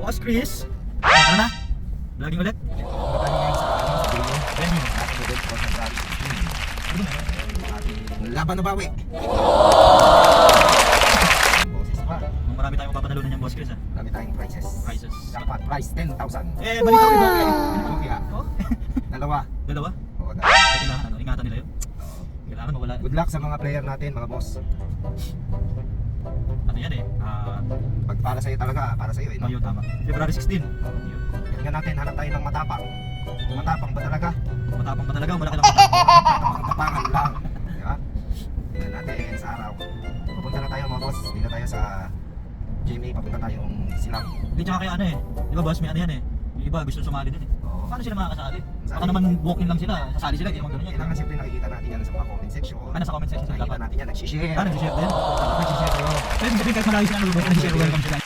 Boss Chris. Tara na. Vlogging ulit. Laban na bawi. Marami tayong papanalunan niyang Boss Chris, ha? Marami tayong prizes. Prizes. Jackpot prize 10,000. Balita ko ba? Kaya, Oh? dalawa. Dalawa? Oo, dalawa. Ay, kailangan ano, ingatan nila yun. Kailangan mawala. Good luck sa mga player natin, mga boss. Ano yan eh? Pag para sa'yo talaga, para sa'yo. No? Ayun, tama. February 16. Tingnan natin, hanap tayo ng matapang. Matapang ba talaga? Matapang pa talaga, malaki lang matapang. Tapangan lang. Di ba? Tingnan natin sa araw. Papunta na tayo mga boss. Dito tayo sa Jimmy, papunta tayong Silang. Hindi tsaka kaya ano eh. Di ba boss, may ano yan eh. Yung iba gusto sumali din eh. Oo. Paano sila makakasali? Baka Sali. naman walk-in lang sila. Sasali sila, hindi naman ganun yan. Kailangan siyempre nakikita natin yan sa mga comment section. Ano sa comment section sila Nakikita dapat? natin yan, nagsishare. Nag-share din? Nagsishare kayo. Pwede sabihin kahit malayo sila, nag-share, welcome sila.